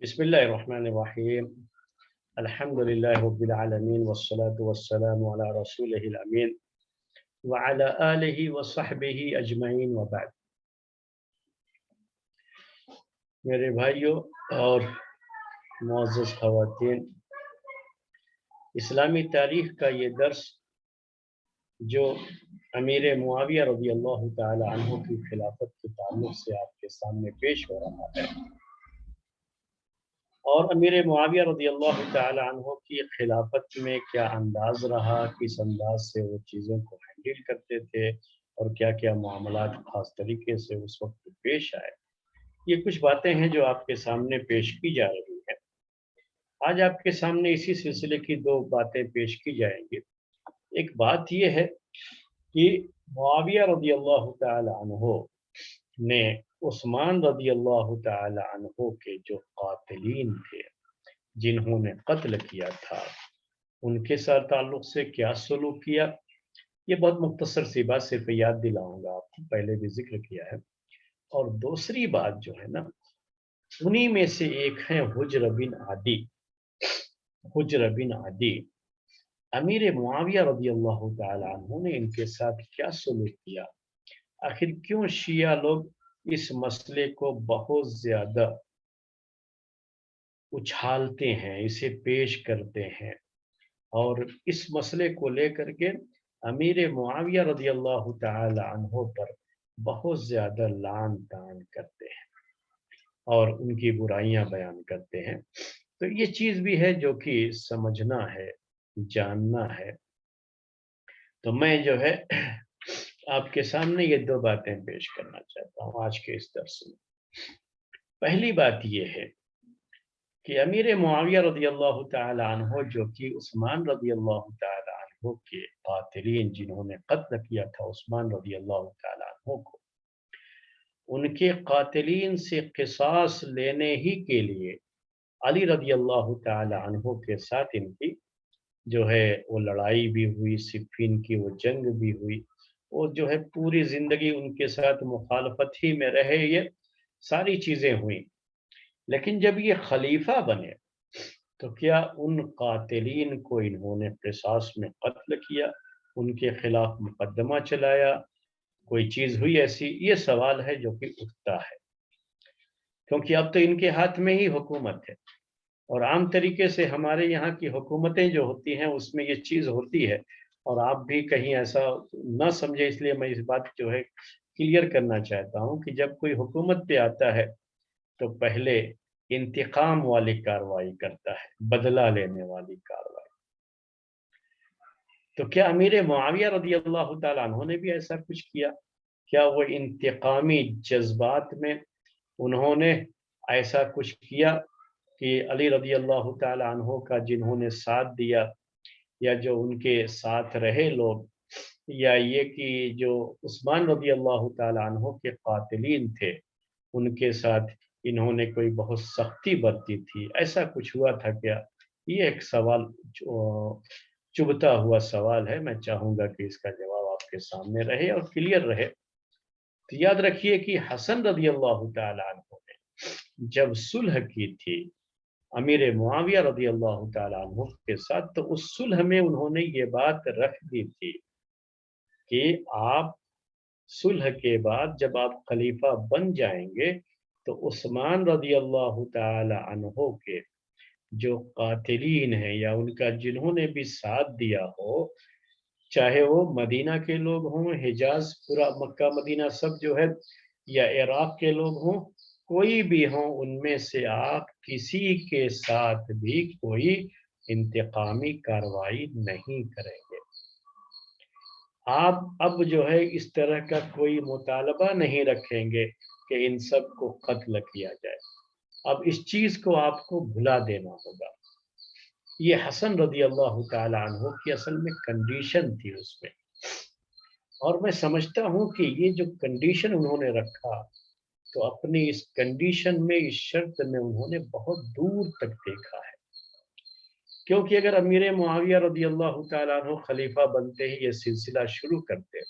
بسم الله الرحمن الرحيم. الحمد لله رب العالمين والصلاة والسلام على رسوله الأمين وعلى آله وصحبه أجمعين وبعد. میرے بھائیوں اور معزز خواتین، اسلامی تاریخ کا یہ درس جو امیر معاویہ رضی اللہ تعالی عنہ کی خلافت کے تعلق سے آپ کے سامنے پیش ہو رہا ہے، اور امیر معاویہ رضی اللہ تعالی عنہ کی خلافت میں کیا انداز رہا، کس انداز سے وہ چیزوں کو ہینڈل کرتے تھے اور کیا کیا معاملات خاص طریقے سے اس وقت پیش آئے، یہ کچھ باتیں ہیں جو آپ کے سامنے پیش کی جا رہی ہیں۔ آج آپ کے سامنے اسی سلسلے کی دو باتیں پیش کی جائیں گی۔ ایک بات یہ ہے کہ معاویہ رضی اللہ تعالی عنہ نے عثمان رضی اللہ تعالی عنہ کے جو قاتلین تھے، جنہوں نے قتل کیا تھا، ان کے ساتھ تعلق سے کیا سلوک کیا، یہ بہت مختصر سی بات صرف یاد دلاؤں گا آپ کو، پہلے بھی ذکر کیا ہے۔ اور دوسری بات جو ہے نا، انہی میں سے ایک ہے حجر بن عدی۔ حجر بن عدی، امیر معاویہ رضی اللہ تعالی عنہ نے ان کے ساتھ کیا سلوک کیا، آخر کیوں شیعہ لوگ اس مسئلے کو بہت زیادہ اچھالتے ہیں، اسے پیش کرتے ہیں، اور اس مسئلے کو لے کر کے امیر معاویہ رضی اللہ تعالی عنہ پر بہت زیادہ لعن طعن کرتے ہیں اور ان کی برائیاں بیان کرتے ہیں۔ تو یہ چیز بھی ہے جو کہ سمجھنا ہے، جاننا ہے۔ تو میں جو ہے آپ کے سامنے یہ دو باتیں پیش کرنا چاہتا ہوں آج کے اس درس میں۔ پہلی بات یہ ہے کہ امیر معاویہ رضی اللہ تعالی عنہ جو کہ عثمان رضی اللہ تعالی عنہ کے قاتلین، جنہوں نے قتل کیا تھا عثمان رضی اللہ تعالی عنہ کو، ان کے قاتلین سے قصاص لینے ہی کے لیے علی رضی اللہ تعالی عنہ کے ساتھ ان کی جو ہے وہ لڑائی بھی ہوئی، صفین کی وہ جنگ بھی ہوئی، اور جو ہے پوری زندگی ان کے ساتھ مخالفت ہی میں رہے، یہ ساری چیزیں ہوئیں۔ لیکن جب یہ خلیفہ بنے تو کیا ان قاتلین کو انہوں نے قصاص میں قتل کیا، ان کے خلاف مقدمہ چلایا، کوئی چیز ہوئی ایسی؟ یہ سوال ہے جو کہ اٹھتا ہے، کیونکہ اب تو ان کے ہاتھ میں ہی حکومت ہے، اور عام طریقے سے ہمارے یہاں کی حکومتیں جو ہوتی ہیں اس میں یہ چیز ہوتی ہے، اور آپ بھی کہیں ایسا نہ سمجھے، اس لیے میں اس بات جو ہے کلیئر کرنا چاہتا ہوں کہ جب کوئی حکومت پہ آتا ہے تو پہلے انتقام والی کارروائی کرتا ہے، بدلہ لینے والی کارروائی۔ تو کیا امیر معاویہ رضی اللہ تعالیٰ عنہ نے بھی ایسا کچھ کیا؟ کیا وہ انتقامی جذبات میں انہوں نے ایسا کچھ کیا کہ علی رضی اللہ تعالیٰ عنہ کا جنہوں نے ساتھ دیا، یا جو ان کے ساتھ رہے لوگ، یا یہ کہ جو عثمان رضی اللہ تعالیٰ عنہ کے قاتلین تھے، ان کے ساتھ انہوں نے کوئی بہت سختی برتی تھی، ایسا کچھ ہوا تھا کیا؟ یہ ایک سوال چبھتا ہوا سوال ہے، میں چاہوں گا کہ اس کا جواب آپ کے سامنے رہے اور کلیئر رہے۔ تو یاد رکھیے کہ حسن رضی اللہ تعالی عنہ نے جب صلح کی تھی امیر معاویہ رضی اللہ تعالی عنہ کے ساتھ، تو اس صلح میں انہوں نے یہ بات رکھ دی تھی کہ آپ صلح کے بعد جب آپ خلیفہ بن جائیں گے تو عثمان رضی اللہ تعالی عنہ کے جو قاتلین ہیں، یا ان کا جنہوں نے بھی ساتھ دیا ہو، چاہے وہ مدینہ کے لوگ ہوں، حجاز پورا مکہ مدینہ سب جو ہے، یا عراق کے لوگ ہوں، کوئی بھی ہوں، ان میں سے آپ کسی کے ساتھ بھی کوئی انتقامی کارروائی نہیں کریں گے۔ آپ اب جو ہے اس طرح کا کوئی مطالبہ نہیں رکھیں گے کہ ان سب کو قتل کیا جائے، اب اس چیز کو آپ کو بھلا دینا ہوگا۔ یہ حسن رضی اللہ تعالی عنہ کی اصل میں کنڈیشن تھی اس میں، اور میں سمجھتا ہوں کہ یہ جو کنڈیشن انہوں نے رکھا، تو اپنی اس کنڈیشن میں، اس شرط میں انہوں نے بہت دور تک دیکھا ہے، کیونکہ اگر امیر معاویہ رضی اللہ تعالیٰ عنہ خلیفہ بنتے ہی یہ سلسلہ شروع کرتے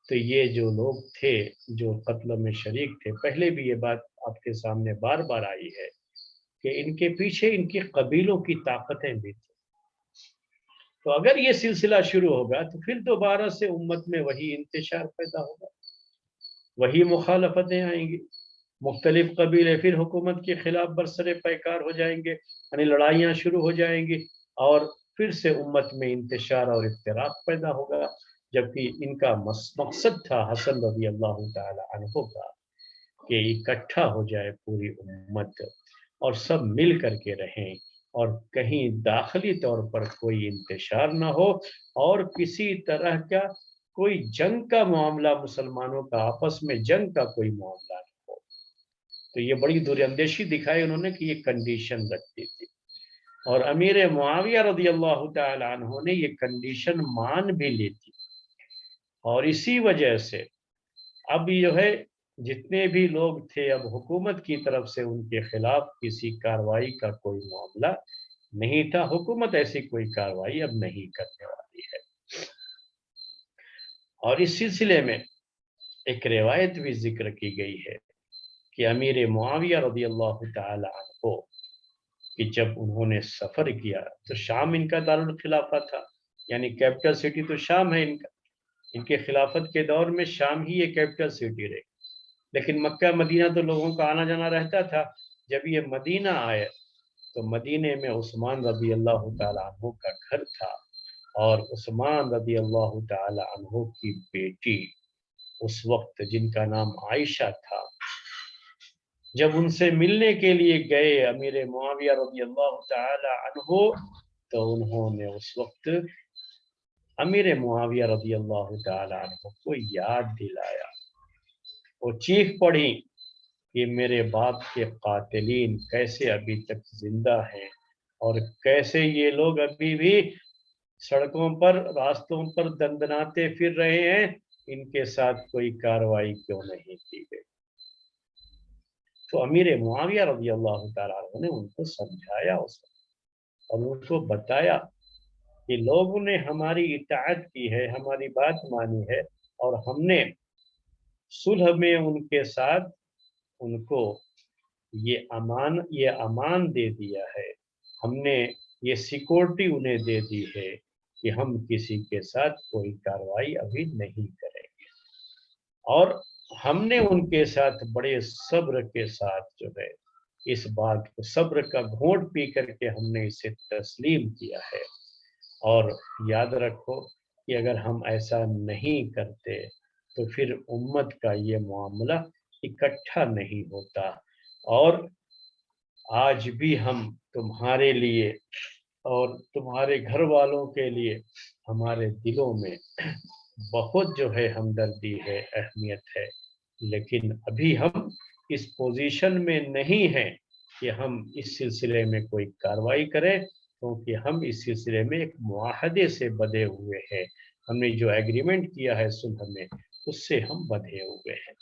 تو یہ جو لوگ تھے جو قتل میں شریک تھے، پہلے بھی یہ بات آپ کے سامنے بار بار آئی ہے کہ ان کے پیچھے ان کی قبیلوں کی طاقتیں بھی تھیں۔ تو اگر یہ سلسلہ شروع ہوگا تو پھر دوبارہ سے امت میں وہی انتشار پیدا ہوگا، وہی مخالفتیں آئیں گی، مختلف قبیلے پھر حکومت کے خلاف برسر پیکار ہو جائیں گے، یعنی لڑائیاں شروع ہو جائیں گی، اور پھر سے امت میں انتشار اور افتراق پیدا ہوگا۔ جبکہ ان کا مقصد تھا حسن رضی اللہ تعالی عنہ کا کہ اکٹھا ہو جائے پوری امت اور سب مل کر کے رہیں، اور کہیں داخلی طور پر کوئی انتشار نہ ہو، اور کسی طرح کا کوئی جنگ کا معاملہ، مسلمانوں کا آپس میں جنگ کا کوئی معاملہ نہ ہو۔ تو یہ بڑی دور اندیشی دکھائی انہوں نے کہ یہ کنڈیشن رکھتی تھی، اور امیر معاویہ رضی اللہ تعالی عنہ نے یہ کنڈیشن مان بھی لی تھی، اور اسی وجہ سے اب جو ہے جتنے بھی لوگ تھے اب حکومت کی طرف سے ان کے خلاف کسی کارروائی کا کوئی معاملہ نہیں تھا، حکومت ایسی کوئی کارروائی اب نہیں کرنے والی ہے۔ اور اس سلسلے میں ایک روایت بھی ذکر کی گئی ہے کہ امیر معاویہ رضی اللہ تعالی عنہ کہ جب انہوں نے سفر کیا تو شام ان کا دارالخلافہ تھا، یعنی کیپٹل سٹی تو شام ہے ان کا، ان کے خلافت کے دور میں شام ہی یہ کیپٹل سٹی رہی، لیکن مکہ مدینہ تو لوگوں کا آنا جانا رہتا تھا۔ جب یہ مدینہ آئے تو مدینہ میں عثمان رضی اللہ تعالی عنہ کا گھر تھا، اور عثمان رضی اللہ تعالی عنہ کی بیٹی اس وقت جن کا نام عائشہ تھا، جب ان سے ملنے کے لیے گئے امیر معاویہ رضی اللہ تعالی عنہ تو انہوں نے اس وقت امیر معاویہ رضی اللہ تعالی عنہ کو یاد دلایا، وہ چیخ پڑی کہ میرے باپ کے قاتلین کیسے ابھی تک زندہ ہیں، اور کیسے یہ لوگ ابھی بھی سڑکوں پر راستوں پر دندناتے پھر رہے ہیں، ان کے ساتھ کوئی کارروائی کیوں نہیں کی گئی۔ تو امیر معاویہ رضی اللہ تعالیٰ عنہ نے ان کو سمجھایا اس وقت، اور ان کو بتایا کہ لوگوں نے ہماری اطاعت کی ہے، ہماری بات مانی ہے، اور ہم نے صلح میں ان کے ساتھ ان کو یہ امان دے دیا ہے، ہم نے یہ سیکورٹی انہیں دے دی ہے کہ ہم کسی کے ساتھ کوئی کارروائی ابھی نہیں کریں گے، اور ہم نے ان کے ساتھ بڑے صبر کے ساتھ جو ہے اس بات کو صبر کا گھونٹ پی کر کے ہم نے اسے تسلیم کیا ہے۔ اور یاد رکھو کہ اگر ہم ایسا نہیں کرتے تو پھر امت کا یہ معاملہ اکٹھا نہیں ہوتا، اور آج بھی ہم تمہارے لیے اور تمہارے گھر والوں کے لیے ہمارے دلوں میں بہت جو ہے ہمدردی ہے، اہمیت ہے، لیکن ابھی ہم اس پوزیشن میں نہیں ہیں کہ ہم اس سلسلے میں کوئی کارروائی کریں، کیونکہ ہم اس سلسلے میں ایک معاہدے سے بندھے ہوئے ہیں، ہم نے جو ایگریمنٹ کیا ہے صلح میں اس سے ہم بندھے ہوئے ہیں۔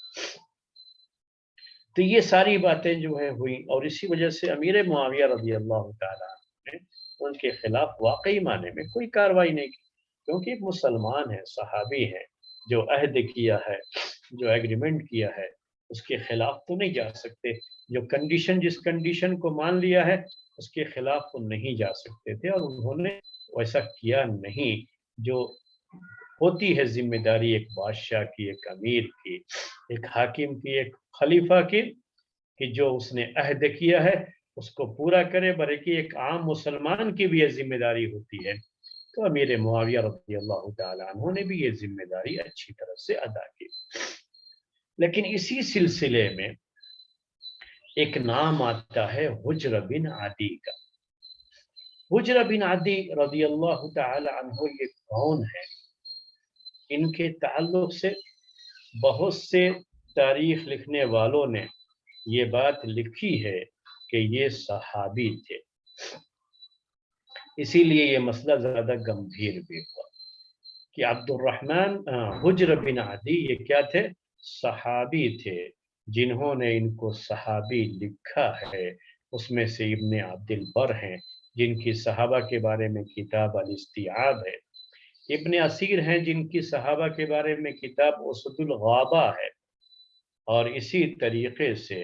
تو یہ ساری باتیں جو ہیں ہوئی، اور اسی وجہ سے امیر معاویہ رضی اللہ تعالیٰ نے ان کے خلاف واقعی معنی میں کوئی کارروائی نہیں کی، کیونکہ ایک مسلمان ہے، صحابی ہے، جو عہد کیا ہے، جو ایگریمنٹ کیا ہے، اس کے خلاف تو نہیں جا سکتے، جو کنڈیشن جس کنڈیشن کو مان لیا ہے اس کے خلاف وہ نہیں جا سکتے تھے، اور انہوں نے ویسا کیا نہیں جو ہوتی ہے ذمہ داری ایک بادشاہ کی، ایک امیر کی، ایک حاکم کی، ایک خلیفہ کی، کہ جو اس نے عہد کیا ہے اس کو پورا کرے، بلکہ ایک عام مسلمان کی بھی یہ ذمہ داری ہوتی ہے۔ تو امیر معاویہ رضی اللہ تعالیٰ عنہ نے بھی یہ ذمہ داری اچھی طرح سے ادا کی۔ لیکن اسی سلسلے میں ایک نام آتا ہے حجر بن عدی کا۔ حجر بن عدی رضی اللہ تعالی عنہ یہ کون ہے؟ ان کے تعلق سے بہت سے تاریخ لکھنے والوں نے یہ بات لکھی ہے کہ یہ صحابی تھے، اسی لیے یہ مسئلہ زیادہ گمبھیر بھی ہوا کہ عبد الرحمن حجر بن عدی یہ کیا تھے؟ صحابی تھے، جنہوں نے ان کو صحابی لکھا ہے اس میں سے ابن عبد البر ہیں، جن کی صحابہ کے بارے میں کتاب الاستیعاب ہے، ابن اسیر ہیں جن کی صحابہ کے بارے میں کتاب اسد الغابہ ہے، اور اسی طریقے سے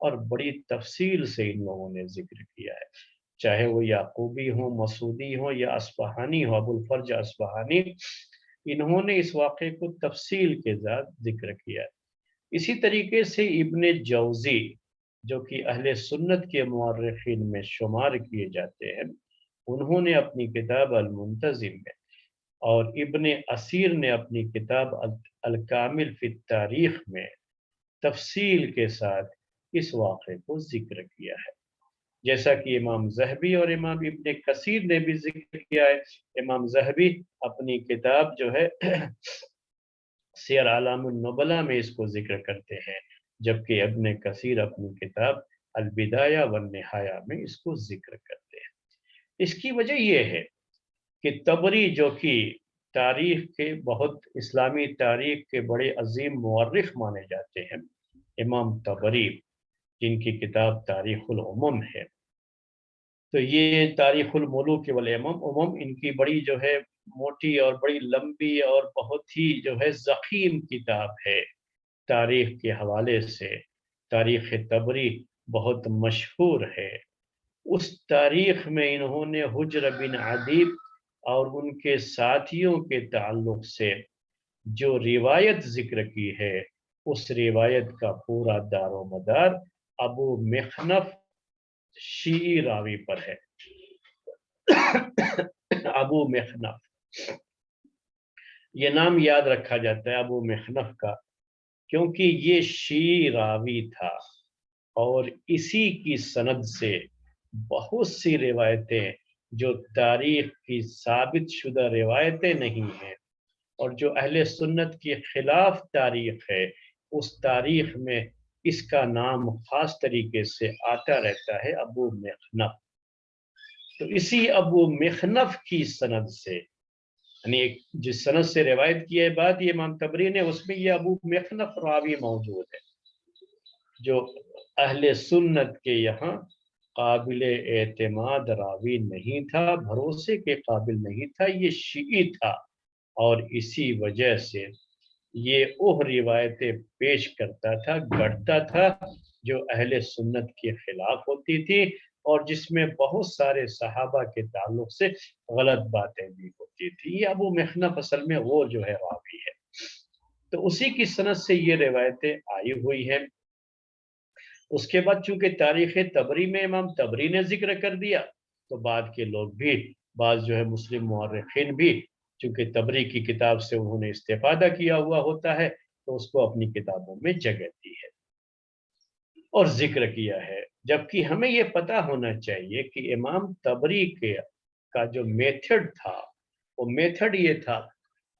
اور بڑی تفصیل سے ان لوگوں نے ذکر کیا ہے، چاہے وہ یعقوبی ہوں، مسعودی ہوں یا اصفہانی ہو، ابو الفرج اصفہانی، انہوں نے اس واقعے کو تفصیل کے ساتھ ذکر کیا ہے۔ اسی طریقے سے ابن جوزی جو کہ اہل سنت کے مورخین میں شمار کیے جاتے ہیں، انہوں نے اپنی کتاب المنتظم میں، اور ابن اسیر نے اپنی کتاب الکامل فی التاریخ میں تفصیل کے ساتھ اس واقعے کو ذکر کیا ہے، جیسا کہ امام ذہبی اور امام ابن کثیر نے بھی ذکر کیا ہے۔ امام ذہبی اپنی کتاب جو ہے سیر اعلام النبلا میں اس کو ذکر کرتے ہیں، جبکہ ابن کثیر اپنی کتاب البدایہ والنہایہ میں اس کو ذکر کرتے ہیں۔ اس کی وجہ یہ ہے کہ طبری جو کہ تاریخ کے بہت اسلامی تاریخ کے بڑے عظیم مورخ مانے جاتے ہیں، امام طبری جن کی کتاب تاریخ الامم ہے، تو یہ تاریخ الملوک والامم ان کی بڑی جو ہے موٹی اور بڑی لمبی اور بہت ہی جو ہے ضخیم کتاب ہے تاریخ کے حوالے سے۔ تاریخ طبری بہت مشہور ہے۔ اس تاریخ میں انہوں نے حجر بن عدی اور ان کے ساتھیوں کے تعلق سے جو روایت ذکر کی ہے، اس روایت کا پورا دار و مدار ابو مخنف شیعی راوی پر ہے۔ ابو مخنف، یہ نام یاد رکھا جاتا ہے ابو مخنف کا، کیونکہ یہ شیعی راوی تھا اور اسی کی سند سے بہت سی روایتیں جو تاریخ کی ثابت شدہ روایتیں نہیں ہیں اور جو اہل سنت کے خلاف تاریخ ہے، اس تاریخ میں اس کا نام خاص طریقے سے آتا رہتا ہے، ابو مخنف۔ تو اسی ابو مخنف کی سند سے، یعنی جس سند سے روایت کی ہے بات یہ امام طبری نے، اس میں یہ ابو مخنف راوی موجود ہے جو اہل سنت کے یہاں قابل اعتماد راوی نہیں تھا، بھروسے کے قابل نہیں تھا، یہ شیعی تھا، اور اسی وجہ سے یہ وہ روایتیں پیش کرتا تھا، گڑھتا تھا جو اہل سنت کے خلاف ہوتی تھی اور جس میں بہت سارے صحابہ کے تعلق سے غلط باتیں بھی ہوتی تھی۔ یہ ابو مخنف اصل میں وہ جو ہے راوی ہے، تو اسی کی سند سے یہ روایتیں آئی ہوئی ہیں۔ اس کے بعد چونکہ تاریخ طبری میں امام طبری نے ذکر کر دیا، تو بعد کے لوگ بھی، بعض جو ہے مسلم مورخین بھی، چونکہ طبری کی کتاب سے انہوں نے استفادہ کیا ہوا ہوتا ہے تو اس کو اپنی کتابوں میں جگہ دی ہے اور ذکر کیا ہے۔ جبکہ ہمیں یہ پتہ ہونا چاہیے کہ امام طبری کا جو میتھڈ تھا، وہ میتھڈ یہ تھا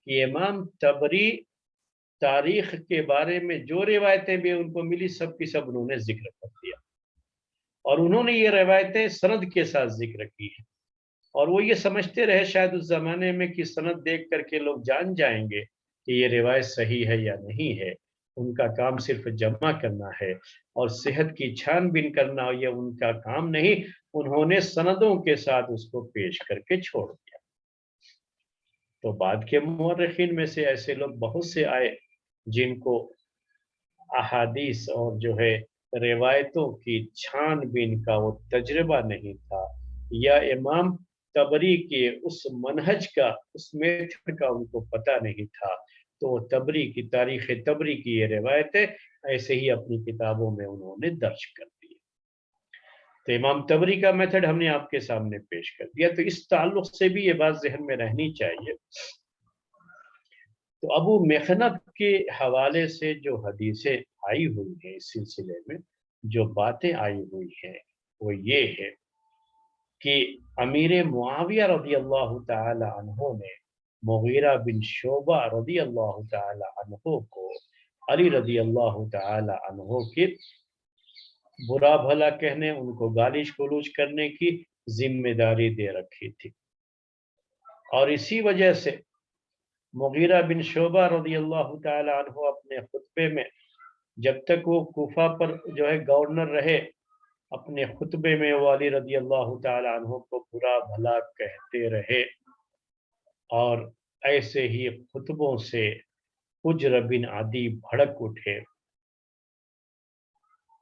کہ امام طبری تاریخ کے بارے میں جو روایتیں بھی ان کو ملی سب کی سب انہوں نے ذکر کر دیا، اور انہوں نے یہ روایتیں سند کے ساتھ ذکر کی ہیں، اور وہ یہ سمجھتے رہے شاید اس زمانے میں کہ سند دیکھ کر کے لوگ جان جائیں گے کہ یہ روایت صحیح ہے یا نہیں ہے، ان کا کام صرف جمع کرنا ہے اور صحت کی چھان بین کرنا یہ ان کا کام نہیں، انہوں نے سندوں کے ساتھ اس کو پیش کر کے چھوڑ دیا۔ تو بعد کے مورخین میں سے ایسے لوگ بہت سے آئے جن کو احادیث اور جو ہے روایتوں کی چھان بین کا وہ تجربہ نہیں تھا، یا امام طبری کے اس منہج کا، اس میتھڈ کا ان کو پتہ نہیں تھا، تو طبری کی تاریخ طبری کی یہ روایتیں ایسے ہی اپنی کتابوں میں انہوں نے درج کر دی۔ تو امام طبری کا میتھڈ ہم نے آپ کے سامنے پیش کر دیا، تو اس تعلق سے بھی یہ بات ذہن میں رہنی چاہیے۔ تو ابو مخنف کے حوالے سے جو حدیثیں آئی ہوئی ہیں اس سلسلے میں، جو باتیں آئی ہوئی ہیں وہ یہ ہے کہ امیر معاویہ رضی اللہ تعالی عنہ نے مغیرہ بن شعبہ رضی اللہ تعالی عنہ کو علی رضی اللہ تعالی عنہ کے برا بھلا کہنے، ان کو گالیچ گلوچ کرنے کی ذمہ داری دے رکھی تھی، اور اسی وجہ سے مغیرہ بن شعبہ رضی اللہ تعالی عنہ اپنے خطبے میں، جب تک وہ کوفہ پر جو ہے گورنر رہے، اپنے خطبے میں وہ علی رضی اللہ تعالی عنہ کو برا بھلا کہتے رہے، اور ایسے ہی خطبوں سے حجر بن عدی بھڑک اٹھے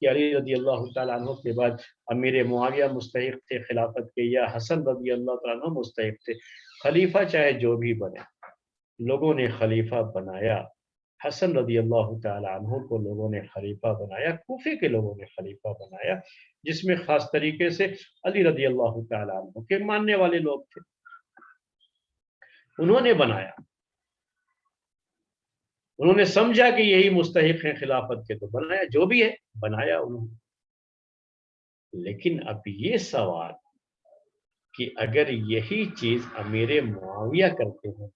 کہ علی رضی اللہ تعالیٰ عنہ کے بعد امیر معاویہ مستحق تھے خلافت کے یا حسن رضی اللہ تعالیٰ عنہ مستحق تھے. خلیفہ چاہے جو بھی بنے، لوگوں نے خلیفہ بنایا. حسن رضی اللہ تعالیٰ عنہ کو لوگوں نے خلیفہ بنایا، کوفے کے لوگوں نے خلیفہ بنایا، جس میں خاص طریقے سے علی رضی اللہ تعالیٰ عنہ کے ماننے والے لوگ تھے. انہوں نے بنایا، انہوں نے سمجھا کہ یہی مستحق ہیں خلافت کے تو بنایا، جو بھی ہے بنایا انہوں نے. لیکن اب یہ سوال کہ اگر یہی چیز امیر معاویہ کرتے ہیں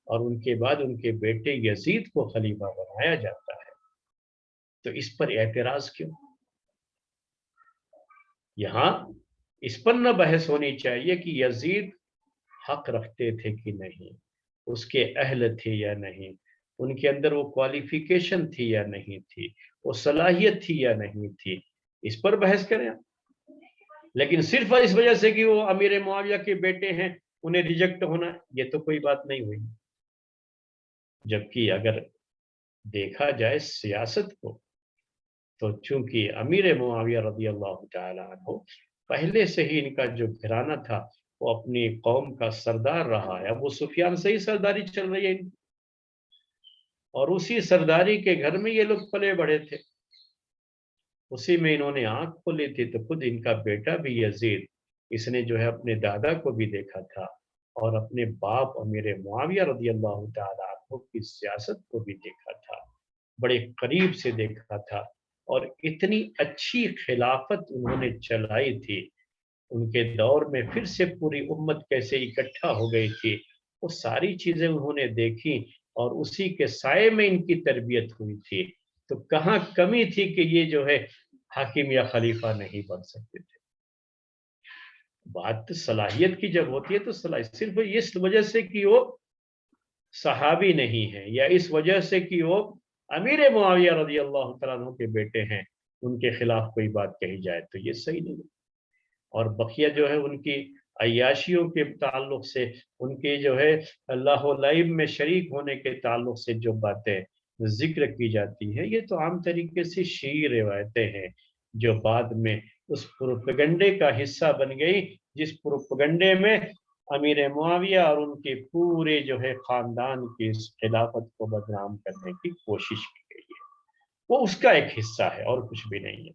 اور ان کے بعد ان کے بیٹے یزید کو خلیفہ بنایا جاتا ہے تو اس پر اعتراض کیوں؟ یہاں اس پر نہ بحث ہونی چاہیے کہ یزید حق رکھتے تھے کہ نہیں، اس کے اہل تھے یا نہیں، ان کے اندر وہ کوالیفیکیشن تھی یا نہیں تھی، وہ صلاحیت تھی یا نہیں تھی، اس پر بحث کریں. لیکن صرف اس وجہ سے کہ وہ امیر معاویہ کے بیٹے ہیں انہیں ریجیکٹ ہونا، یہ تو کوئی بات نہیں ہوئی. جبکہ اگر دیکھا جائے سیاست کو تو چونکہ امیر معاویہ رضی اللہ تعالی عنہ پہلے سے ہی ان کا جو گھرانہ تھا وہ اپنی قوم کا سردار رہا ہے. ابو سفیان سے ہی سرداری چل رہی ہے اور اسی سرداری کے گھر میں یہ لوگ پلے بڑھے تھے، اسی میں انہوں نے آنکھ کھولی تھی. تو خود ان کا بیٹا بھی یزید، اس نے جو ہے اپنے دادا کو بھی دیکھا تھا اور اپنے باپ امیر معاویہ رضی اللہ تعالی عنہ کی سیاست کو بھی دیکھا تھا، بڑے قریب سے دیکھا تھا. اور اتنی اچھی خلافت انہوں نے چلائی تھی، ان کے دور میں پھر سے پوری امت کیسے اکٹھا ہو گئی تھی، وہ ساری چیزیں انہوں نے دیکھی اور اسی کے سائے میں ان کی تربیت ہوئی تھی. تو کہاں کمی تھی کہ یہ جو ہے حاکم یا خلیفہ نہیں بن سکتے تھے؟ بات صلاحیت کی جب ہوتی ہے تو صلاحیت صرف اس وجہ سے کہ وہ صحابی نہیں ہے یا اس وجہ سے کہ وہ امیر معاویہ رضی اللہ تعالیٰ عنہ کے بیٹے ہیں ان کے خلاف کوئی بات کہی جائے تو یہ صحیح نہیں. اور بقیہ جو ہے ان کی عیاشیوں کے تعلق سے، ان کے جو ہے اللہ و لعب میں شریک ہونے کے تعلق سے جو باتیں ذکر کی جاتی ہے، یہ تو عام طریقے سے شیعی روایتیں ہیں جو بعد میں اس پروپیگنڈے کا حصہ بن گئی، جس پروپیگنڈے میں امیر معاویہ اور ان کے پورے جو ہے خاندان کی اس خلافت کو بدنام کرنے کی کوشش کی گئی ہے. وہ اس کا ایک حصہ ہے اور کچھ بھی نہیں ہے.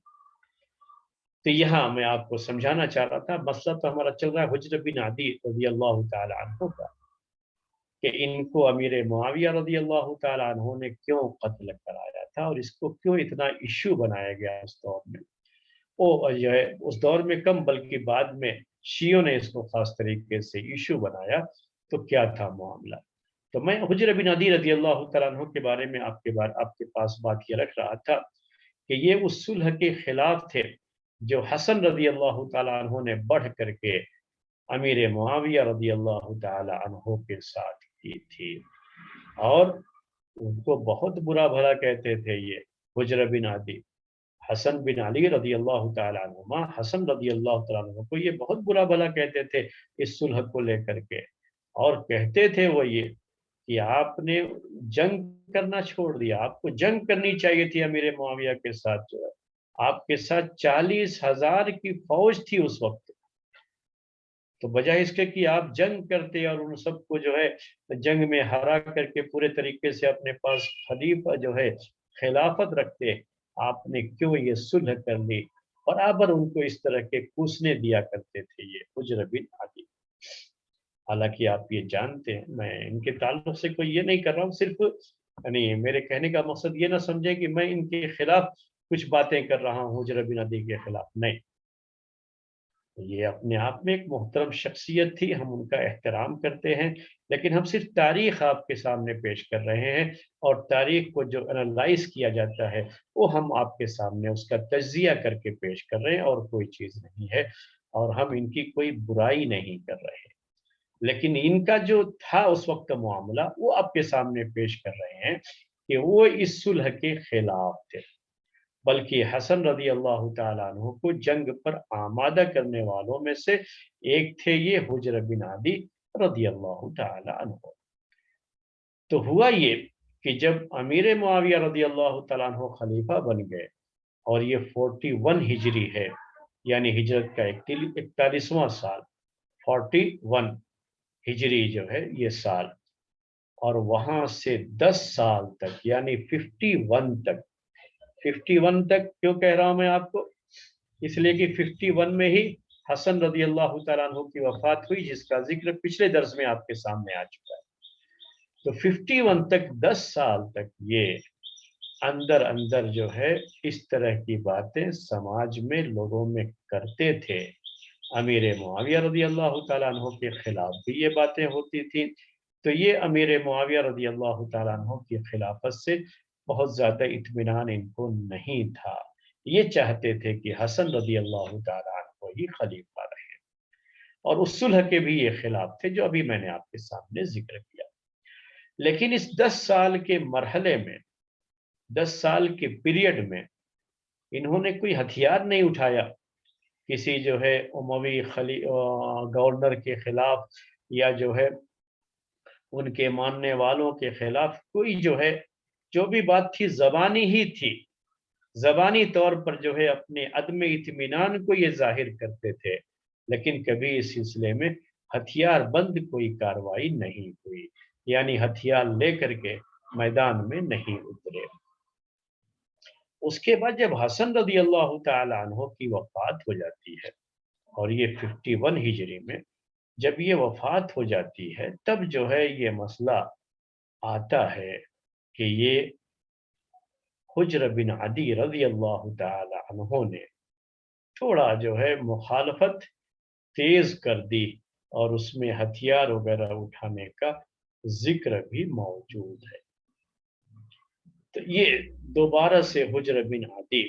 تو یہاں میں آپ کو سمجھانا چاہ رہا تھا، مسئلہ تو ہمارا چل رہا ہے حجر بن عدی رضی اللہ تعالی عنہ کا، کہ ان کو امیر معاویہ رضی اللہ تعالی عنہ نے کیوں قتل کرایا تھا اور اس کو کیوں اتنا ایشو بنایا گیا اس دور میں. وہ جو ہے اس دور میں کم بلکہ بعد میں شیعوں نے اس کو خاص طریقے سے ایشو بنایا. تو کیا تھا معاملہ؟ تو میں حجر بن عدی رضی اللہ تعالیٰ عنہ کے بارے میں آپ کے پاس بات یہ رکھ رہا تھا کہ یہ اس صلح کے خلاف تھے جو حسن رضی اللہ تعالیٰ عنہ نے بڑھ کر کے امیر معاویہ رضی اللہ تعالیٰ عنہ کے ساتھ کی تھی، اور ان کو بہت برا بھلا کہتے تھے. یہ حجر بن عدی حسن بن علی رضی اللہ تعالیٰ عنہما، حسن رضی اللہ تعالیٰ عنہ کو یہ بہت برا بھلا کہتے تھے اس صلح کو لے کر کے، اور کہتے تھے وہ یہ کہ آپ نے جنگ کرنا چھوڑ دیا، آپ کو جنگ کرنی چاہیے تھی امیر معاویہ کے ساتھ. جو ہے آپ کے ساتھ 40,000 کی فوج تھی اس وقت، تو بجائے اس کے کہ آپ جنگ کرتے اور ان سب کو جو ہے جنگ میں ہرا کر کے پورے طریقے سے اپنے پاس خلیفہ جو ہے خلافت رکھتے، آپ نے کیوں یہ صلح کر لی؟ برابر ان کو اس طرح کے کوسنے دیا کرتے تھے یہ حجر بن عدی. حالانکہ آپ یہ جانتے ہیں، میں ان کے تعلق سے کوئی یہ نہیں کر رہا ہوں، صرف یعنی میرے کہنے کا مقصد یہ نہ سمجھے کہ میں ان کے خلاف کچھ باتیں کر رہا ہوں حجر بن عدی کے خلاف، نہیں. یہ اپنے آپ میں ایک محترم شخصیت تھی، ہم ان کا احترام کرتے ہیں، لیکن ہم صرف تاریخ آپ کے سامنے پیش کر رہے ہیں، اور تاریخ کو جو انالائز کیا جاتا ہے وہ ہم آپ کے سامنے اس کا تجزیہ کر کے پیش کر رہے ہیں، اور کوئی چیز نہیں ہے، اور ہم ان کی کوئی برائی نہیں کر رہے. لیکن ان کا جو تھا اس وقت کا معاملہ وہ آپ کے سامنے پیش کر رہے ہیں کہ وہ اس صلح کے خلاف تھے، بلکہ حسن رضی اللہ تعالیٰ عنہ کو جنگ پر آمادہ کرنے والوں میں سے ایک تھے یہ حجر بن عدی رضی اللہ تعالیٰ عنہ. تو ہوا یہ کہ جب امیر معاویہ رضی اللہ تعالیٰ عنہ خلیفہ بن گئے اور یہ 41 ہجری ہے، یعنی ہجرت کا 41واں سال، 41 ہجری جو ہے یہ سال، اور وہاں سے 10 سال تک یعنی 51 تک، 51 تک کیوں کہہ رہا ہوں میں آپ کو؟ اس لیے کہ 51 میں ہی حسن رضی اللہ تعالیٰ عنہ کی وفات ہوئی، جس کا ذکر پچھلے درس میں آپ کے سامنے آ چکا ہے۔ تو 51 تک 10 سال تک یہ اندر اندر جو ہے اس طرح کی باتیں سماج میں لوگوں میں کرتے تھے۔ امیر معاویہ رضی اللہ تعالیٰ عنہ کے خلاف بھی یہ باتیں ہوتی تھیں، تو یہ امیر معاویہ رضی اللہ تعالیٰ عنہ کی خلافت سے بہت زیادہ اطمینان ان کو نہیں تھا۔ یہ چاہتے تھے کہ حسن رضی اللہ تعالیٰ عنہ ہی خلیفہ رہے، اور اس صلح کے بھی یہ خلاف تھے جو ابھی میں نے آپ کے سامنے ذکر کیا۔ لیکن اس 10 سال کے مرحلے میں، 10 سال کے پیریڈ میں انہوں نے کوئی ہتھیار نہیں اٹھایا کسی جو ہے اموی گورنر کے خلاف، یا جو ہے ان کے ماننے والوں کے خلاف، کوئی جو ہے جو بھی بات تھی زبانی ہی تھی، زبانی طور پر جو ہے اپنے عدم اطمینان کو یہ ظاہر کرتے تھے، لیکن کبھی اس سلسلے میں ہتھیار بند کوئی کارروائی نہیں ہوئی، یعنی ہتھیار لے کر کے میدان میں نہیں اترے۔ اس کے بعد جب حسن رضی اللہ تعالی عنہ کی وفات ہو جاتی ہے، اور یہ 51 ہجری میں جب یہ وفات ہو جاتی ہے، تب جو ہے یہ مسئلہ آتا ہے کہ یہ حجر بن عدی رضی اللہ تعالی عنہ نے تھوڑا جو ہے مخالفت تیز کر دی، اور اس میں ہتھیار وغیرہ اٹھانے کا ذکر بھی موجود ہے۔ تو یہ دوبارہ سے حجر بن عدی،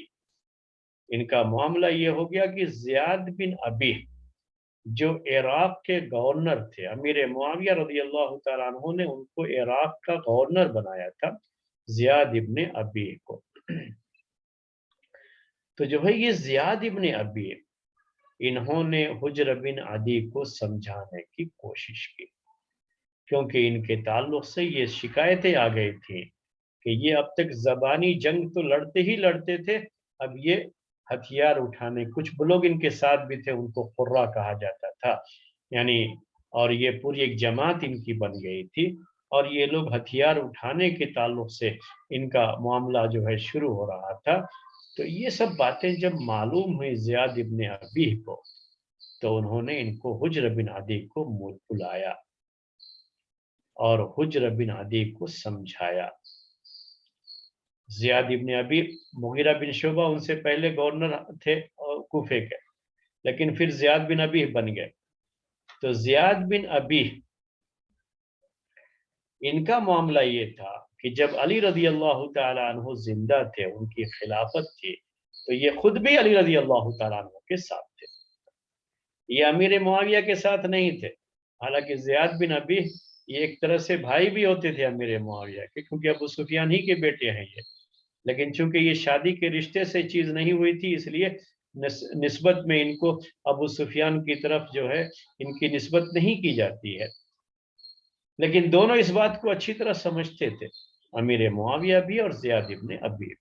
ان کا معاملہ یہ ہو گیا کہ زیاد بن ابی جو عراق کے گورنر تھے، امیر معاویہ رضی اللہ تعالیٰ عنہ نے ان کو عراق کا گورنر بنایا تھا، زیاد ابن ابی کو۔ تو جو ہے یہ زیاد ابن ابی، انہوں نے حجر بن عدی کو سمجھانے کی کوشش کی، کیونکہ ان کے تعلق سے یہ شکایتیں آ گئی تھیں کہ یہ اب تک زبانی جنگ تو لڑتے ہی لڑتے تھے، اب یہ ہتھیار اٹھانے، کچھ لوگ ان کے ساتھ بھی تھے، ان کو قرہ کہا جاتا تھا، یعنی، اور یہ پوری ایک جماعت ان کی بن گئی تھی، اور یہ لوگ ہتھیار اٹھانے کے تعلق سے ان کا معاملہ جو ہے شروع ہو رہا تھا۔ تو یہ سب باتیں جب معلوم ہوئی زیاد ابن ابی کو، تو انہوں نے ان کو حجر بن عدی کو بلایا اور حجر بن عدی کو سمجھایا۔ زیاد ابن ابی، مغیرہ بن شعبہ ان سے پہلے گورنر تھے کوفے کے، لیکن پھر زیاد بن ابی بن گئے۔ تو زیاد بن ابی، ان کا معاملہ یہ تھا کہ جب علی رضی اللہ تعالیٰ عنہ زندہ تھے، ان کی خلافت تھی، تو یہ خود بھی علی رضی اللہ تعالیٰ عنہ کے ساتھ تھے، یہ امیر معاویہ کے ساتھ نہیں تھے۔ حالانکہ زیاد بن ابی یہ ایک طرح سے بھائی بھی ہوتے تھے امیر معاویہ کے، کیونکہ ابو سفیان ہی کے بیٹے ہیں یہ، لیکن چونکہ یہ شادی کے رشتے سے چیز نہیں ہوئی تھی، اس لیے نسبت میں ان کو ابو سفیان کی طرف جو ہے ان کی نسبت نہیں کی جاتی ہے، لیکن دونوں اس بات کو اچھی طرح سمجھتے تھے، امیر معاویہ بھی اور زیاد ابن ابی۔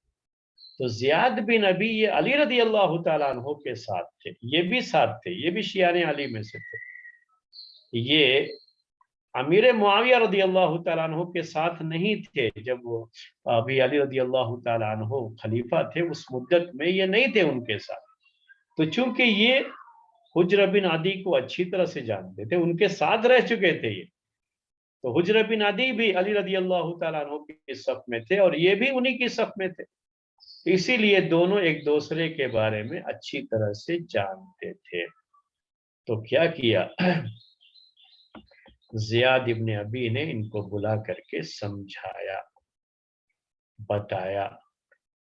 تو زیاد بن ابی یہ علی رضی اللہ تعالیٰ عنہ کے ساتھ تھے، یہ بھی ساتھ تھے، یہ بھی شیعان علی میں سے تھے، یہ امیر معاویہ رضی اللہ تعالیٰ عنہ کے ساتھ نہیں تھے جب وہ ابھی علی رضی اللہ تعالیٰ عنہ خلیفہ تھے، اس مدت میں یہ نہیں تھے ان کے ساتھ۔ تو چونکہ یہ حجر بن عدی کو اچھی طرح سے جانتے تھے، ان کے ساتھ رہ چکے تھے یہ، تو حجر بن عدی بھی علی رضی اللہ تعالیٰ عنہ کی صف میں تھے، اور یہ بھی انہی کی صف میں تھے، اسی لیے دونوں ایک دوسرے کے بارے میں اچھی طرح سے جانتے تھے۔ تو کیا کیا، زیاد ابن ابی نے ان کو بلا کر کے سمجھایا، بتایا،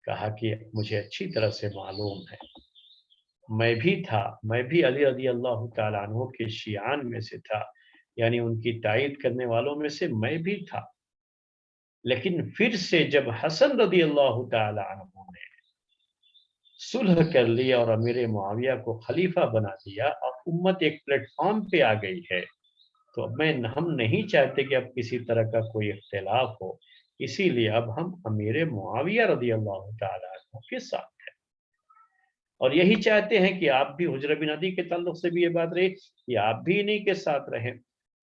کہا کہ مجھے اچھی طرح سے معلوم ہے، میں بھی تھا، میں بھی علی رضی اللہ تعالیٰ عنہ کے شیعان میں سے تھا، یعنی ان کی تائید کرنے والوں میں سے میں بھی تھا، لیکن پھر سے جب حسن رضی اللہ تعالیٰ عنہ نے صلح کر لیا اور امیر معاویہ کو خلیفہ بنا دیا، اور امت ایک پلیٹ فارم پہ آ گئی ہے، تو ہم نہیں چاہتے کہ اب کسی طرح کا کوئی اختلاف ہو، اسی لیے اب ہم امیر معاویہ رضی اللہ تعالیٰ عنہ کے ساتھ ہیں۔ اور یہی چاہتے ہیں کہ آپ بھی حجر بن عدی کے تعلق سے بھی یہ بات رہی کہ آپ بھی انہیں کے ساتھ رہیں۔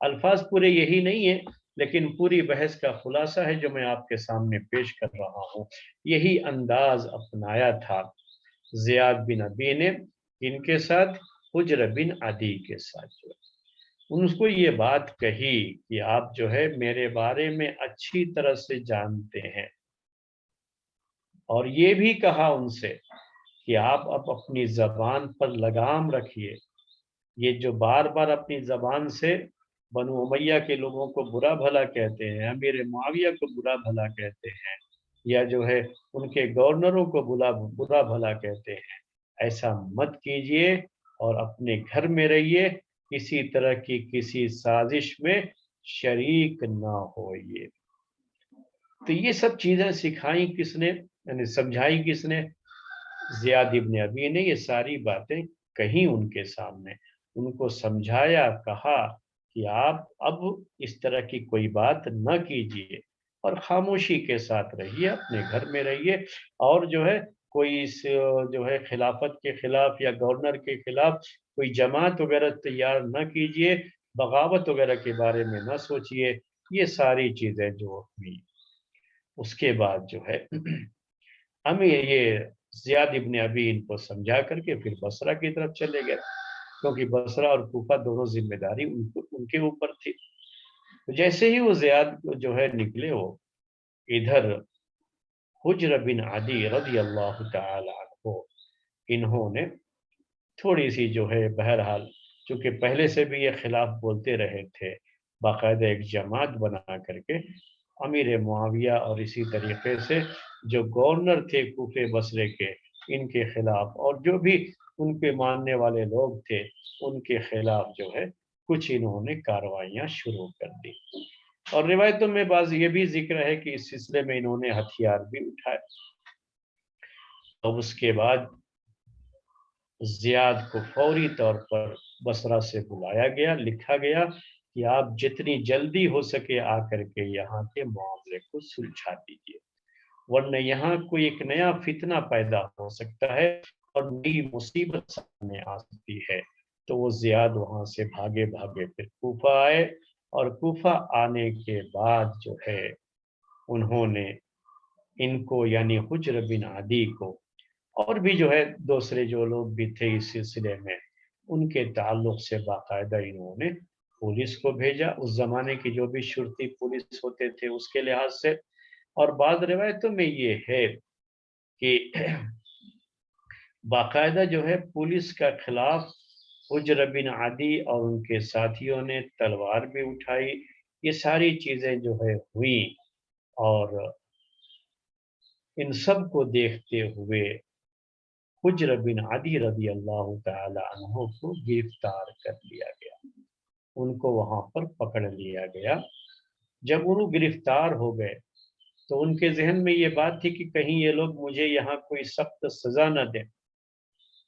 الفاظ پورے یہی نہیں ہیں، لیکن پوری بحث کا خلاصہ ہے جو میں آپ کے سامنے پیش کر رہا ہوں۔ یہی انداز اپنایا تھا زیاد بن ابی نے ان کے ساتھ، حجر بن عدی کے ساتھ جو ان کو یہ بات کہی کہ آپ جو ہے میرے بارے میں اچھی طرح سے جانتے ہیں، اور یہ بھی کہا ان سے کہ آپ اب اپنی زبان پر لگام رکھیے۔ یہ جو بار بار اپنی زبان سے بنو امیہ کے لوگوں کو برا بھلا کہتے ہیں، امیر معاویہ کو برا بھلا کہتے ہیں، یا جو ہے ان کے گورنروں کو برا بھلا کہتے ہیں، ایسا مت کیجئے اور اپنے گھر میں رہیے، کسی طرح کی کسی سازش میں شریک نہ ہوئیے۔ تو یہ سب چیزیں سکھائیں کس نے، یعنی سمجھائی کس نے؟ زیاد ابن ابی نے یہ ساری باتیں کہیں ان کے سامنے، ان کو سمجھایا، کہا کہ آپ اب اس طرح کی کوئی بات نہ کیجیے اور خاموشی کے ساتھ رہیے، اپنے گھر میں رہیے، اور جو ہے کوئی اس جو ہے خلافت کے خلاف یا گورنر کے خلاف کوئی جماعت وغیرہ تیار نہ کیجیے، بغاوت وغیرہ کے بارے میں نہ سوچیے۔ یہ ساری چیزیں جو ہوئی، اس کے بعد جو ہے ہمیں یہ زیاد ابن ابی ان کو سمجھا کر کے پھر بصرہ کی طرف چلے گئے، کیونکہ بصرہ اور کوفہ دونوں ذمہ داری ان کے اوپر تھی۔ تو جیسے ہی وہ زیاد جو ہے نکلے، وہ ادھر حجر بن عدی رضی اللہ تعالی عنہ، انہوں نے تھوڑی سی جو ہے بہرحال، چونکہ پہلے سے بھی یہ خلاف بولتے رہے تھے، باقاعدہ ایک جماعت بنا کر کے امیر معاویہ اور اسی طریقے سے جو گورنر تھے کوفے بصرے کے، ان کے خلاف، اور جو بھی ان کے ماننے والے لوگ تھے ان کے خلاف جو ہے کچھ انہوں نے کاروائیاں شروع کر دی۔ اور روایتوں میں بعض یہ بھی ذکر ہے کہ اس سلسلے میں انہوں نے ہتھیار بھی اٹھائے۔ اب اس کے بعد زیاد کو فوری طور پر بصرہ سے بلایا گیا، لکھا گیا کہ آپ جتنی جلدی ہو سکے آ کر کے یہاں کے معاملے کو سلجھا دیجیے، ورنہ یہاں کوئی ایک نیا فتنہ پیدا ہو سکتا ہے اور نئی مصیبت سامنے آ سکتی ہے۔ تو وہ زیاد وہاں سے بھاگے بھاگے پھر کوفہ آئے، اور کوفہ آنے کے بعد جو ہے انہوں نے ان کو، یعنی حجر بن عدی کو، اور بھی جو ہے دوسرے جو لوگ بھی تھے اس سلسلے میں، ان کے تعلق سے باقاعدہ انہوں نے پولیس کو بھیجا، اس زمانے کی جو بھی شرطی پولیس ہوتے تھے اس کے لحاظ سے۔ اور بعض روایتوں میں یہ ہے کہ باقاعدہ جو ہے پولیس کا خلاف حجر بن عدی اور ان کے ساتھیوں نے تلوار بھی اٹھائی، یہ ساری چیزیں جو ہے ہوئیں، اور ان سب کو دیکھتے ہوئے حجر بن عدی رضی اللہ تعالی عنہ کو گرفتار کر لیا گیا، ان کو وہاں پر پکڑ لیا گیا۔ جب وہ گرفتار ہو گئے تو ان کے ذہن میں یہ بات تھی کہ کہیں یہ لوگ مجھے یہاں کوئی سخت سزا نہ دیں،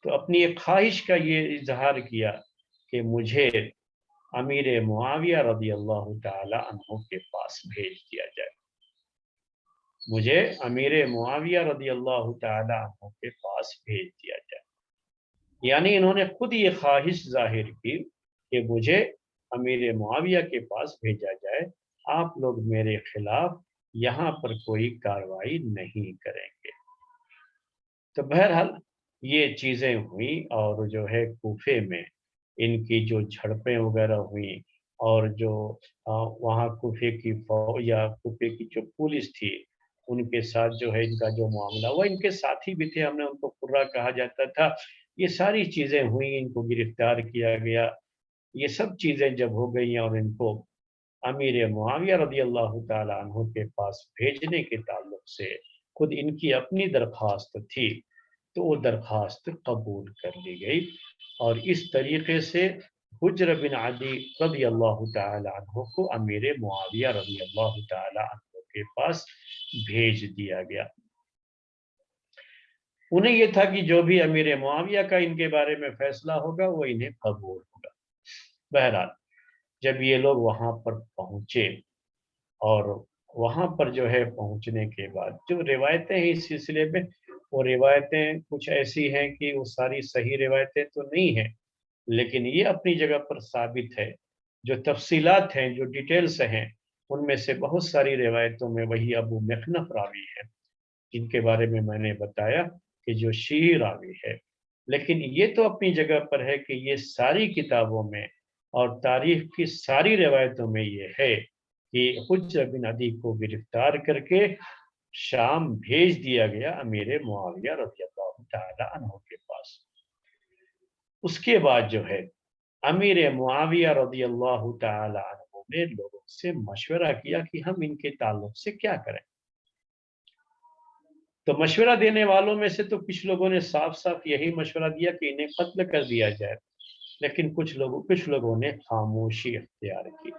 تو اپنی ایک خواہش کا یہ اظہار کیا کہ مجھے امیر معاویہ رضی اللہ تعالی عنہ کے پاس بھیج دیا جائے، مجھے امیر معاویہ رضی اللہ تعالی عنہ کے پاس بھیج دیا جائے۔ یعنی انہوں نے خود یہ خواہش ظاہر کی کہ مجھے امیر معاویہ کے پاس بھیجا جائے، آپ لوگ میرے خلاف یہاں پر کوئی کارروائی نہیں کریں گے۔ تو بہرحال یہ چیزیں ہوئیں، اور جو ہے کوفے میں ان کی جو جھڑپیں وغیرہ ہوئیں، اور جو وہاں کوفے کی فوج یا کوفے کی جو پولیس تھی ان کے ساتھ جو ہے ان کا جو معاملہ ہوا، ان کے ساتھی بھی تھے، ہم نے ان کو قرہ کہا جاتا تھا، یہ ساری چیزیں ہوئیں، ان کو گرفتار کیا گیا۔ یہ سب چیزیں جب ہو گئی اور ان کو امیر معاویہ رضی اللہ تعالی عنہ کے پاس بھیجنے کے تعلق سے خود ان کی اپنی درخواست تھی، تو وہ درخواست قبول کر لی گئی، اور اس طریقے سے حجر بن عدی رضی اللہ تعالی عنہ کو امیر معاویہ رضی اللہ تعالی عنہ کے پاس بھیج دیا گیا۔ انہیں یہ تھا کہ جو بھی امیر معاویہ کا ان کے بارے میں فیصلہ ہوگا وہ انہیں قبول ہوگا۔ بہرحال جب یہ لوگ وہاں پر پہنچے، اور وہاں پر جو ہے پہنچنے کے بعد جو روایتیں ہیں اس سلسلے میں وہ روایتیں کچھ ایسی ہیں کہ وہ ساری صحیح روایتیں تو نہیں ہیں، لیکن یہ اپنی جگہ پر ثابت ہے۔ جو تفصیلات ہیں، جو ڈیٹیلز ہیں، ان میں سے بہت ساری روایتوں میں وہی ابو مخنف راوی ہے جن کے بارے میں نے بتایا کہ جو شیعی راوی ہے۔ لیکن یہ تو اپنی جگہ پر ہے کہ یہ ساری کتابوں میں اور تاریخ کی ساری روایتوں میں یہ ہے کہ حجر بن عدی کو گرفتار کر کے شام بھیج دیا گیا امیر معاویہ رضی اللہ تعالی عنہ کے پاس۔ اس کے بعد جو ہے امیر معاویہ رضی اللہ تعالی عنہ نے لوگوں سے مشورہ کیا کہ ہم ان کے تعلق سے کیا کریں۔ تو مشورہ دینے والوں میں سے تو کچھ لوگوں نے صاف صاف یہی مشورہ دیا کہ انہیں قتل کر دیا جائے، لیکن کچھ لوگوں نے خاموشی اختیار کی۔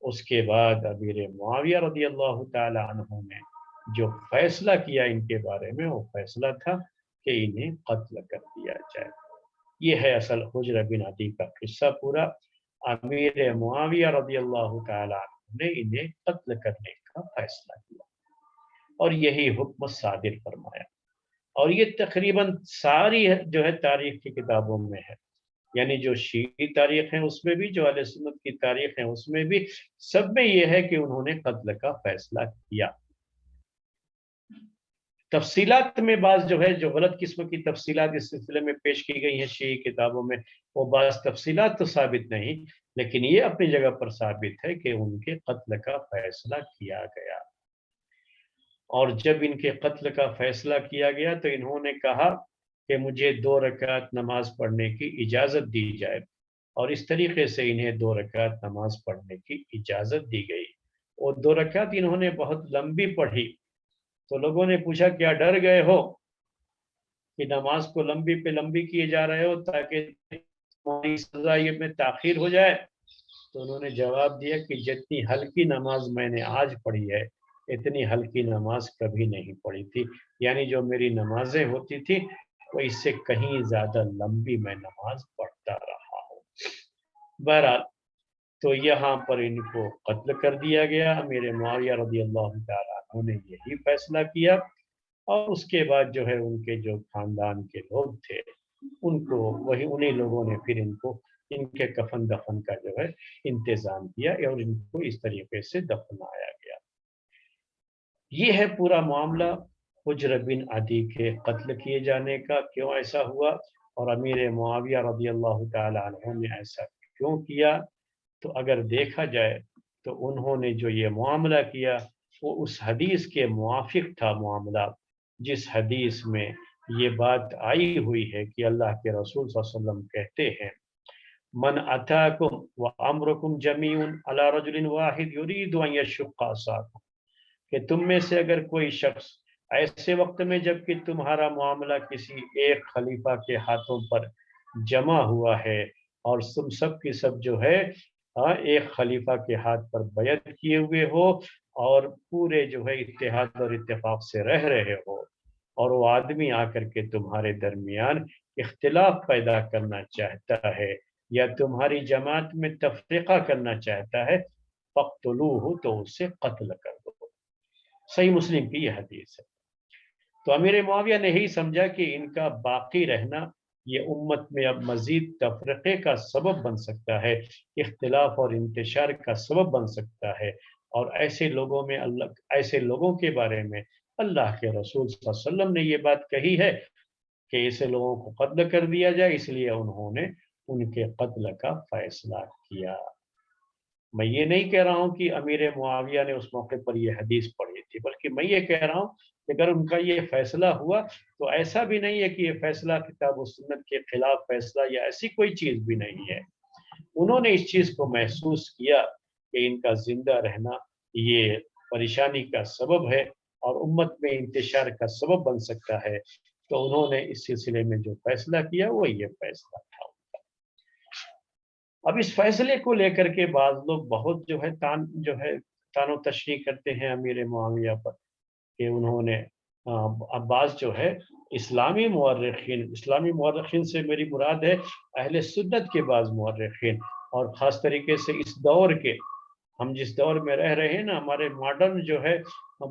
اس کے بعد امیر معاویہ رضی اللہ تعالی عنہ نے جو فیصلہ کیا ان کے بارے میں، وہ فیصلہ تھا کہ انہیں قتل کر دیا جائے۔ یہ ہے اصل حجر بن عدی کا قصہ پورا۔ امیر معاویہ رضی اللہ تعالی عنہ نے انہیں قتل کرنے کا فیصلہ کیا اور یہی حکم صادر فرمایا، اور یہ تقریباً ساری جو ہے تاریخ کی کتابوں میں ہے، یعنی جو شیعی تاریخ ہیں اس میں بھی، جو اہل سنت کی تاریخ ہیں اس میں بھی، سب میں یہ ہے کہ انہوں نے قتل کا فیصلہ کیا۔ تفصیلات میں بعض جو ہے جو غلط قسم کی تفصیلات اس سلسلے میں پیش کی گئی ہیں شیعی کتابوں میں، وہ بعض تفصیلات تو ثابت نہیں، لیکن یہ اپنی جگہ پر ثابت ہے کہ ان کے قتل کا فیصلہ کیا گیا۔ اور جب ان کے قتل کا فیصلہ کیا گیا تو انہوں نے کہا کہ مجھے 2 رکعت نماز پڑھنے کی اجازت دی جائے، اور اس طریقے سے انہیں 2 رکعت نماز پڑھنے کی اجازت دی گئی۔ اور 2 رکعت انہوں نے بہت لمبی پڑھی، تو لوگوں نے پوچھا کیا ڈر گئے ہو کہ نماز کو لمبی پہ لمبی کیے جا رہے ہو تاکہ تمہاری سزا یہ میں تاخیر ہو جائے؟ تو انہوں نے جواب دیا کہ جتنی ہلکی نماز میں نے آج پڑھی ہے اتنی ہلکی نماز کبھی نہیں پڑھی تھی، یعنی جو میری نمازیں ہوتی تھی وہ اس سے کہیں زیادہ لمبی میں نماز پڑھتا رہا ہوں۔ بہرحال تو یہاں پر ان کو قتل کر دیا گیا۔ امیر معاویہ رضی اللہ تعالیٰ عنہ نے یہی فیصلہ کیا، اور اس کے بعد جو ہے ان کے جو خاندان کے لوگ تھے ان کو انہی لوگوں نے پھر ان کے کفن دفن کا جو ہے انتظام کیا اور ان کو اس طریقے سے دفنایا گیا۔ یہ ہے پورا معاملہ حجر بن عدی کے قتل کیے جانے کا، کیوں ایسا ہوا اور امیر معاویہ رضی اللہ تعالی عنہ نے ایسا کیوں کیا۔ تو اگر دیکھا جائے تو انہوں نے جو یہ معاملہ کیا وہ اس حدیث کے موافق تھا معاملہ جس حدیث میں یہ بات آئی ہوئی ہے کہ اللہ کے رسول صلی اللہ علیہ وسلم کہتے ہیں من اتاکم وامرکم جمیع علی رجل واحد یرید ان یشق عصاکم، کہ تم میں سے اگر کوئی شخص ایسے وقت میں جب کہ تمہارا معاملہ کسی ایک خلیفہ کے ہاتھوں پر جمع ہوا ہے اور تم سب کی سب جو ہے ایک خلیفہ کے ہاتھ پر بیعت کیے ہوئے ہو اور پورے جو ہے اتحاد اور اتفاق سے رہ رہے ہو، اور وہ آدمی آ کر کے تمہارے درمیان اختلاف پیدا کرنا چاہتا ہے یا تمہاری جماعت میں تفریقہ کرنا چاہتا ہے، فقتلوہ، تو اسے قتل کر دو۔ صحیح مسلم کی یہ حدیث ہے۔ تو امیر معاویہ نے ہی سمجھا کہ ان کا باقی رہنا یہ امت میں اب مزید تفرقے کا سبب بن سکتا ہے، اختلاف اور انتشار کا سبب بن سکتا ہے، اور ایسے لوگوں کے بارے میں اللہ کے رسول صلی اللہ علیہ وسلم نے یہ بات کہی ہے کہ ایسے لوگوں کو قتل کر دیا جائے، اس لیے انہوں نے ان کے قتل کا فیصلہ کیا۔ میں یہ نہیں کہہ رہا ہوں کہ امیر معاویہ نے اس موقع پر یہ حدیث پڑھی تھی، بلکہ میں یہ کہہ رہا ہوں کہ اگر ان کا یہ فیصلہ ہوا تو ایسا بھی نہیں ہے کہ یہ فیصلہ کتاب و سنت کے خلاف فیصلہ یا ایسی کوئی چیز بھی نہیں ہے۔ انہوں نے اس چیز کو محسوس کیا کہ ان کا زندہ رہنا یہ پریشانی کا سبب ہے اور امت میں انتشار کا سبب بن سکتا ہے، تو انہوں نے اس سلسلے میں جو فیصلہ کیا وہ یہ فیصلہ تھا۔ اب اس فیصلے کو لے کر کے بعض لوگ بہت جو ہے تان و تشریح کرتے ہیں امیر معاویہ پر کہ انہوں نے عباس جو ہے اسلامی مورخین سے میری مراد ہے اہل سنت کے بعض مورخین، اور خاص طریقے سے اس دور کے، ہم جس دور میں رہ رہے ہیں نا، ہمارے ماڈرن جو ہے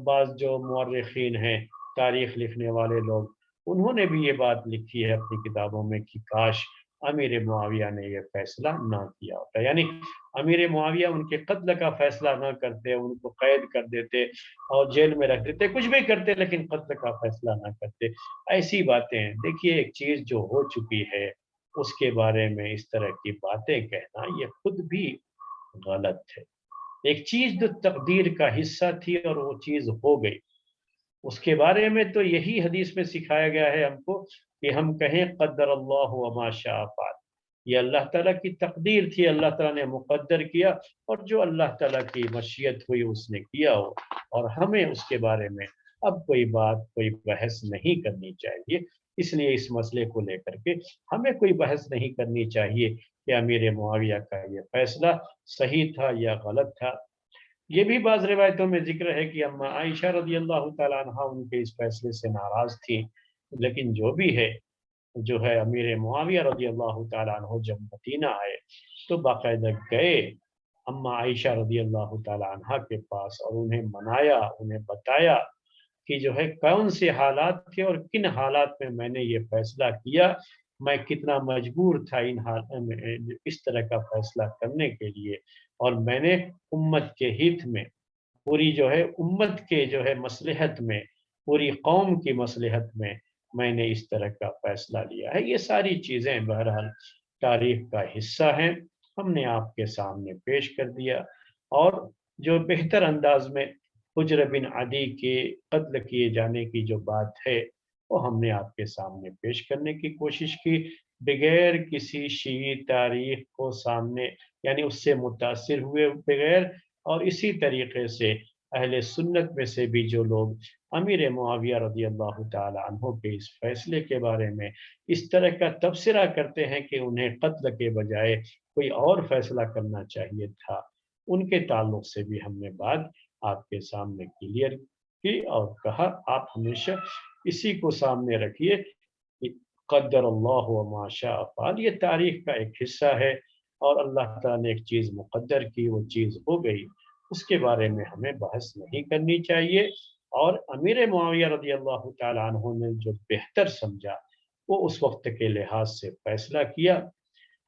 بعض جو مورخین ہیں تاریخ لکھنے والے لوگ، انہوں نے بھی یہ بات لکھی ہے اپنی کتابوں میں کہ کاش امیر معاویہ نے یہ فیصلہ نہ کیا ہوتا، یعنی امیر معاویہ ان کے قتل کا فیصلہ نہ کرتے، ان کو قید کر دیتے اور جیل میں رکھ دیتے، کچھ بھی کرتے لیکن قتل کا فیصلہ نہ کرتے۔ ایسی باتیں ہیں، دیکھیے ایک چیز جو ہو چکی ہے اس کے بارے میں اس طرح کی باتیں کہنا یہ خود بھی غلط ہے۔ ایک چیز جو تقدیر کا حصہ تھی اور وہ چیز ہو گئی، اس کے بارے میں تو یہی حدیث میں سکھایا گیا ہے ہم کو کہ ہم کہیں قدر اللہ وما شاء فعل، یہ اللہ تعالیٰ کی تقدیر تھی، اللہ تعالیٰ نے مقدر کیا، اور جو اللہ تعالیٰ کی مشیت ہوئی اس نے کیا ہو، اور ہمیں اس کے بارے میں اب کوئی بات کوئی بحث نہیں کرنی چاہیے۔ اس لیے اس مسئلے کو لے کر کے ہمیں کوئی بحث نہیں کرنی چاہیے کہ امیر معاویہ کا یہ فیصلہ صحیح تھا یا غلط تھا۔ یہ بھی بعض روایتوں میں ذکر ہے کہ اما عائشہ رضی اللہ تعالیٰ عنہ ان کے اس فیصلے سے ناراض تھی، لیکن جو بھی ہے، جو ہے امیر معاویہ رضی اللہ تعالیٰ عنہ جب مدینہ آئے تو باقاعدہ گئے اما عائشہ رضی اللہ تعالیٰ عنہ کے پاس اور انہیں منایا، انہیں بتایا کہ جو ہے کون سے حالات تھے اور کن حالات میں نے یہ فیصلہ کیا، میں کتنا مجبور تھا ان حالات میں اس طرح کا فیصلہ کرنے کے لیے، اور میں نے امت کے ہت میں، پوری جو ہے امت کے جو ہے مصلحت میں، پوری قوم کی مصلحت میں نے اس طرح کا فیصلہ لیا ہے۔ یہ ساری چیزیں بہرحال تاریخ کا حصہ ہیں، ہم نے آپ کے سامنے پیش کر دیا، اور جو بہتر انداز میں حجر بن عدی کے قتل کیے جانے کی جو بات ہے وہ ہم نے آپ کے سامنے پیش کرنے کی کوشش کی، بغیر کسی شیعی تاریخ کو سامنے، یعنی اس سے متاثر ہوئے بغیر، اور اسی طریقے سے اہل سنت میں سے بھی جو لوگ امیر معاویہ رضی اللہ تعالی عنہ کے اس فیصلے کے بارے میں اس طرح کا تبصرہ کرتے ہیں کہ انہیں قتل کے بجائے کوئی اور فیصلہ کرنا چاہیے تھا، ان کے تعلق سے بھی ہم نے بات آپ کے سامنے کلیئر کی اور کہا آپ ہمیشہ اسی کو سامنے رکھیے کہ قدر اللہ وما شاء فعل، یہ تاریخ کا ایک حصہ ہے، اور اللہ تعالیٰ نے ایک چیز مقدر کی، وہ چیز ہو گئی، اس کے بارے میں ہمیں بحث نہیں کرنی چاہیے۔ اور امیر معاویہ رضی اللہ تعالیٰ عنہ نے جو بہتر سمجھا وہ اس وقت کے لحاظ سے فیصلہ کیا۔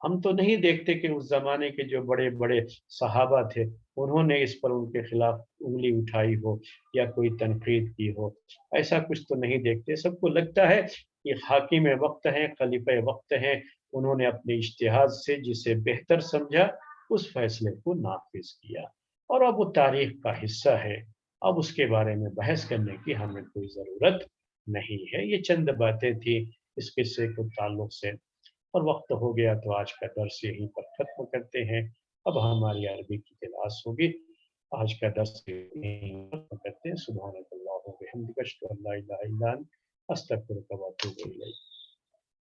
ہم تو نہیں دیکھتے کہ اس زمانے کے جو بڑے بڑے صحابہ تھے انہوں نے اس پر ان کے خلاف انگلی اٹھائی ہو یا کوئی تنقید کی ہو، ایسا کچھ تو نہیں دیکھتے۔ سب کو لگتا ہے کہ حاکم وقت ہیں، خلیفہ وقت ہیں، انہوں نے اپنے اجتہاد سے جسے بہتر سمجھا اس فیصلے کو نافذ کیا، اور اب وہ تاریخ کا حصہ ہے، اب اس کے بارے میں بحث کرنے کی ہمیں کوئی ضرورت نہیں ہے۔ یہ چند باتیں تھیں اس قصے کے تعلق سے، اور وقت ہو گیا تو آج کا درس یہیں پر ختم کرتے ہیں۔ اب ہماری عربی کی کلاس ہوگی، آج کا درس یہیں ختم کرتے ہیں۔ سبحانک اللہم و بحمدک، اشہد ان لا الہ الا انت، استغفرک و اتوب الیک۔